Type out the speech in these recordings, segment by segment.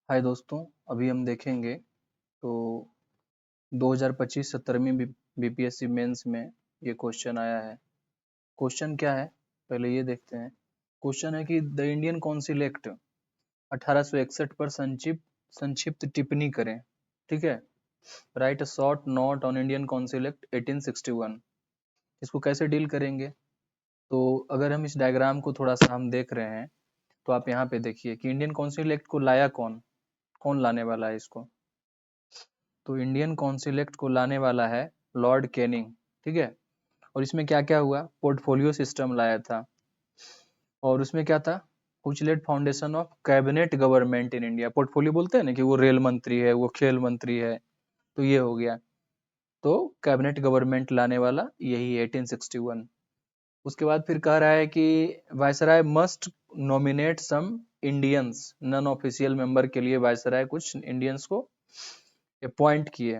हाय दोस्तों, अभी हम देखेंगे तो 2025 17वीं बीपीएससी मेंस में ये क्वेश्चन आया है। क्वेश्चन क्या है पहले ये देखते हैं। क्वेश्चन है कि द इंडियन काउंसिल एक्ट 1861 पर संक्षिप्त टिप्पणी करें। ठीक है, right a short note on Indian council act 1861। इसको कैसे डील करेंगे? तो अगर हम इस डायग्राम को थोड़ा सा हम देख रहे हैं तो आप यहाँ पे देखिए कि इंडियन काउंसिल एक्ट को लाया कौन कौन लाने वाला है इसको। तो इंडियन काउंसिल एक्ट को लाने वाला है लॉर्ड कैनिंग। ठीक है, और इसमें क्या क्या हुआ, पोर्टफोलियो सिस्टम लाया था और उसमें क्या था, कुछ let foundation of cabinet government in India. Portfolio बोलते हैं ना कि वो रेल मंत्री है, वो खेल मंत्री है, तो ये हो गया। तो कैबिनेट गवर्नमेंट लाने वाला यही 1861। उसके बाद फिर कह रहा है कि वायसराय मस्ट नॉमिनेट सम इंडियंस, नॉन ऑफिशियल मेंबर के लिए वायसराय कुछ इंडियंस को अपॉइंट किए।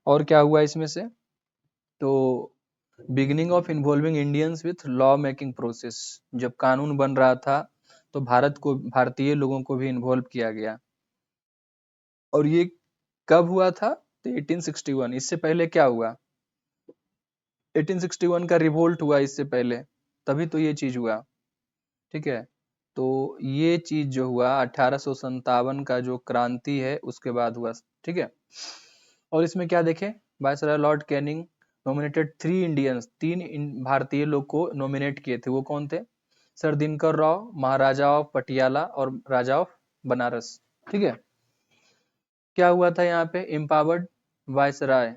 और क्या हुआ इसमें से, तो beginning of involving Indians with law making process. जब कानून बन रहा था तो भारतीय लोगों को भी इन्वॉल्व किया गया। और ये कब हुआ था? तो 1861। इससे पहले क्या हुआ? 1861 का रिवोल्ट हुआ इससे पहले, तभी तो ये चीज हुआ। ठीक है, तो ये चीज जो हुआ 1857 का जो क्रांति है उसके बाद हुआ। ठीक है, और इसमें क्या देखें, viceroy Lord Canning nominated 3 Indians, भारतीय लोग को नॉमिनेट किए थे। वो कौन थे? Sir Dinkar Rao, Maharaja of Patiala और राजा ऑफ बनारस। ठीक है, क्या हुआ था यहाँ पे, empowered viceroy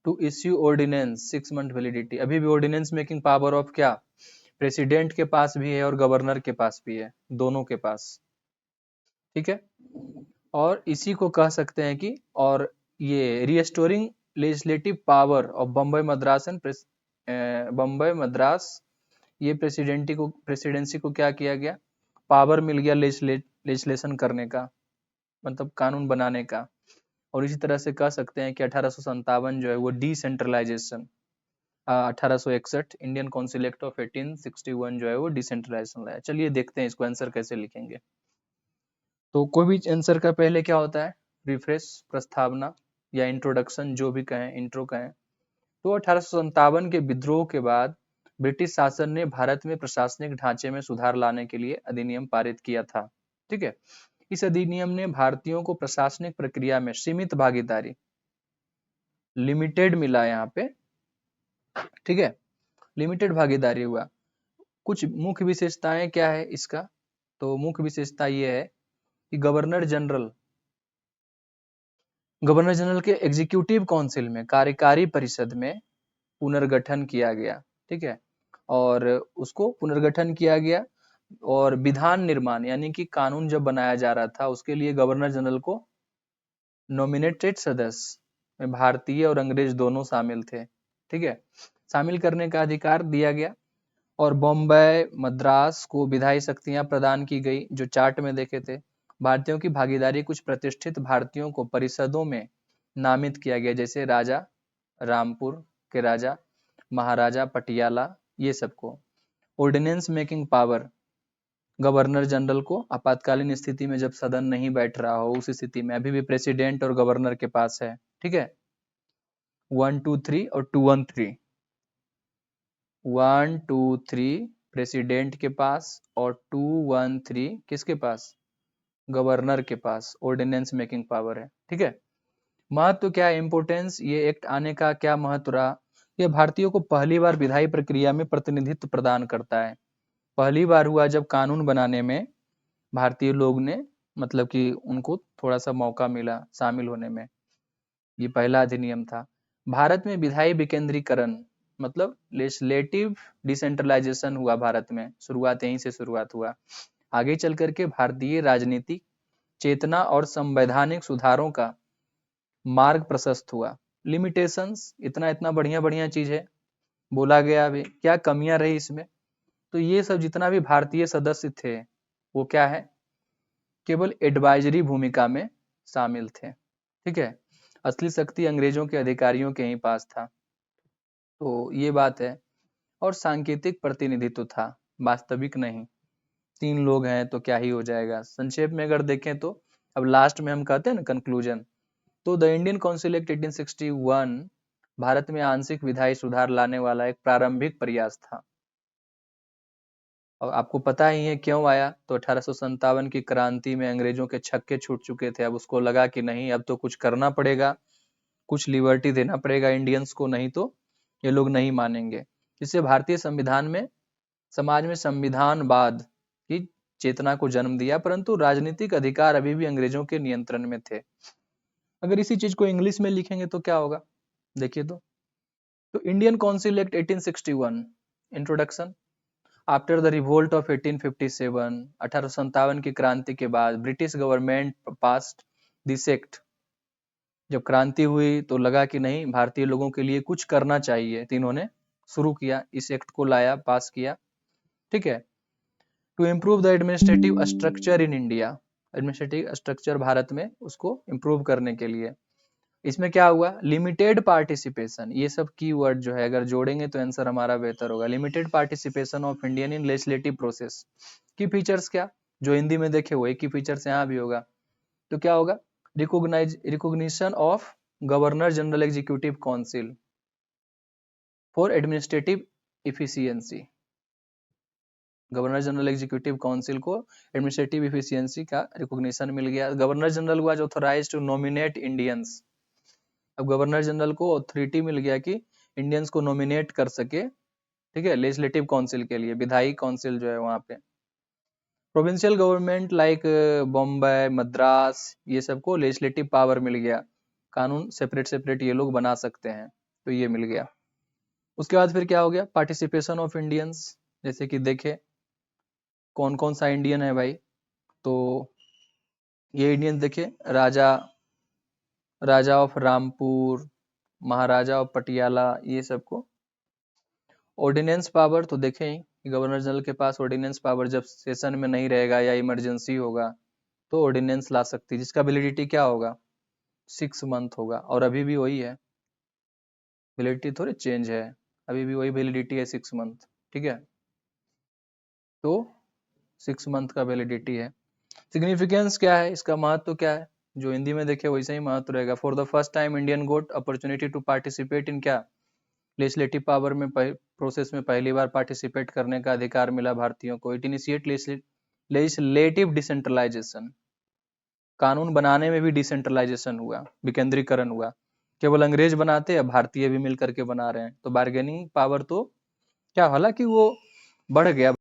to issue ordinance 6 month validity. अभी भी ऑर्डिनेंस मेकिंग पावर ऑफ क्या, प्रेसिडेंट के पास भी है और गवर्नर के पास भी है, दोनों के पास। ठीक है, और इसी को कह सकते हैं कि, और ये restoring legislative power of Bombay Madras and Bombay Madras, ये प्रेसिडेंसी को क्या किया गया, पावर मिल गया लेजिस्लेशन करने का, मतलब कानून बनाने का। और इसी तरह से कह सकते हैं कि 1857 जो है वो decentralisation, 1861 Indian council act of 1861 जो है वो डिसेंट्रलाइजेशन लाया। चलिए देखते हैं इसको आंसर कैसे लिखेंगे। तो कोई भी आंसर का पहले क्या होता है, रिफ्रेश, प्रस्तावना या इंट्रोडक्शन, जो भी कहें, इंट्रो कहें। तो 1857 के विद्रोह के बाद ब्रिटिश शासन ने भारत में प्रशासनिक ढांचे में सुधार लाने के लिए अधिनियम पारित किया था। ठीक है, इस अधिनियम ने भारतीयों को प्रशासनिक प्रक्रिया में सीमित भागीदारी, लिमिटेड मिला यहाँ पे। ठीक है, लिमिटेड भागीदारी हुआ। कुछ मुख्य विशेषताएं क्या है इसका, तो मुख्य विशेषता ये है कि गवर्नर जनरल के एग्जीक्यूटिव काउंसिल में, कार्यकारी परिषद में पुनर्गठन किया गया। ठीक है, और उसको पुनर्गठन किया गया। और विधान निर्माण यानी कि कानून जब बनाया जा रहा था उसके लिए गवर्नर जनरल को नॉमिनेटेड सदस्य में भारतीय और अंग्रेज दोनों शामिल थे। ठीक है, शामिल करने का अधिकार दिया गया। और बॉम्बे मद्रास को विधायी शक्तियां प्रदान की गई, जो चार्ट में देखे थे। भारतीयों की भागीदारी, कुछ प्रतिष्ठित भारतीयों को परिषदों में नामित किया गया, जैसे राजा रामपुर के राजा, महाराजा पटियाला, ये सबको। Ordinance making power, governor general को आपातकालीन स्थिति में जब सदन नहीं बैठ रहा हो उस स्थिति में, अभी भी प्रेसिडेंट और गवर्नर के पास है। ठीक है, 123 और 213, 123 प्रेसिडेंट के पास और 213 किसके पास, गवर्नर के पास। ऑर्डिनेंस मेकिंग पावर है। ठीक है, महत्व क्या है, इंपोर्टेंस, ये एक्ट आने का क्या महत्व रहा, ये भारतीयों को पहली बार विधायी प्रक्रिया में प्रतिनिधित्व प्रदान करता है। पहली बार हुआ जब कानून बनाने में भारतीय लोग ने, मतलब कि उनको थोड़ा सा मौका मिला शामिल होने में, ये पहला अधिनियम था। भारत में विधायी विकेंद्रीकरण, मतलब लेजिस्लेटिव डिसेंट्रलाइजेशन हुआ भारत में, शुरुआत यहीं से शुरुआत हुआ। आगे चल करके भारतीय राजनीतिक चेतना और संवैधानिक सुधारों का मार्ग प्रशस्त हुआ। लिमिटेशंस, इतना इतना बढ़िया बढ़िया चीज है, बोला गया अभी क्या कमियां रही इसमें। तो ये सब जितना भी भारतीय सदस्य थे वो क्या है, केवल एडवाइजरी भूमिका में शामिल थे। ठीक है, असली शक्ति अंग्रेजों के अधिकारियों के ही पास था। तो ये बात है। और सांकेतिक प्रतिनिधित्व था, वास्तविक नहीं। 3 लोग हैं तो क्या ही हो जाएगा। संक्षेप में अगर देखें तो अब लास्ट में हम कहते हैं ना कंक्लूजन। तो the Indian council act 1861 Bharat में आंशिक विधायी सुधार लाने वाला एक प्रारंभिक प्रयास था। और आपको पता ही है क्यों आया। तो 1857 की क्रांति में अंग्रेजों के छक्के छूट चुके थे। अब उसको लगा कि नहीं, अब तो कुछ करना पड़ेगा, कुछ लिबर्टी देना पड़ेगा इंडियंस को, नहीं तो ये लोग नहीं मानेंगे। इससे भारतीय संविधान में समाज में संविधानवाद की चेतना को जन्म दिया, परंतु राजनीतिक अधिकार अभी भी अंग्रेजों के नियंत्रण में थे। अगर इसी चीज को इंग्लिश में लिखेंगे तो क्या होगा, देखिए। तो Indian council act 1861 introduction. After the revolt of 1857, 1857 की क्रांति के बाद British government passed this act. जब क्रांति हुई तो लगा कि नहीं, भारतीय लोगों के लिए कुछ करना चाहिए, तो इन्होंने शुरू किया, इस एक्ट को लाया, पास किया, ठीक है। To improve the administrative structure in India, administrative structure Bharat में, उसको इम्प्रूव करने के लिए। इसमें क्या हुआ, लिमिटेड पार्टिसिपेशन, ये सब की वर्ड जो है अगर जोड़ेंगे तो आंसर हमारा बेहतर होगा। Limited participation of Indian in legislative process. की फीचर्स क्या, जो हिंदी में देखे हुए की फीचर्स यहाँ भी होगा। तो क्या होगा, recognition of governor general executive council for administrative efficiency. Governor general executive council को एडमिनिस्ट्रेटिव इफिशियंसी का रिकॉग्निशन मिल गया। Governor general was authorised to nominate Indians. अब गवर्नर जनरल को अथॉरिटी मिल गया कि इंडियंस को नॉमिनेट कर सके, ठीक है, लेजिस्लेटिव काउंसिल के लिए, विधायी काउंसिल जो है वहां पे। Provincial government like Bombay, Madras, ये सबको लेजिस्लेटिव पावर मिल गया, कानून सेपरेट सेपरेट ये लोग बना सकते हैं, तो ये मिल गया। उसके बाद फिर क्या हो गया, पार्टिसिपेशन ऑफ इंडियंस। जैसे कि देखे कौन कौन सा इंडियन है भाई, तो ये इंडियन देखे, राजा राजा ऑफ रामपुर, महाराजा ऑफ पटियाला, ये सबको। ऑर्डिनेंस पावर तो देखें ही, गवर्नर जनरल के पास ऑर्डिनेंस पावर जब सेशन में नहीं रहेगा या इमरजेंसी होगा तो ऑर्डिनेंस ला सकती है, जिसका वैलिडिटी क्या होगा, 6 मंथ होगा। और अभी भी वही है, वैलिडिटी थोड़ी चेंज है, अभी भी वही वैलिडिटी है 6 मंथ, ठीक है। तो 6 मंथ का वैलिडिटी है। सिग्निफिकेंस क्या है, इसका महत्व क्या है, जो हिंदी में देखे वैसे ही महत्व रहेगा। For the first time Indian got opportunity to participate in क्या, लेजिस्लेटिव पावर में प्रोसेस में पहली बार पार्टिसिपेट करने का अधिकार मिला भारतीयों को। इट इनिशिएट लेजिस्लेटिव डिसेंट्रलाइजेशन, कानून बनाने में भी डिसेंट्रलाइजेशन हुआ, विकेंद्रीकरण हुआ। केवल अंग्रेज बनाते, अब भारतीय भी मिलकर के बना रहे हैं। तो बार्गेनिंग पावर तो क्या, हालांकि वो बढ़ गया।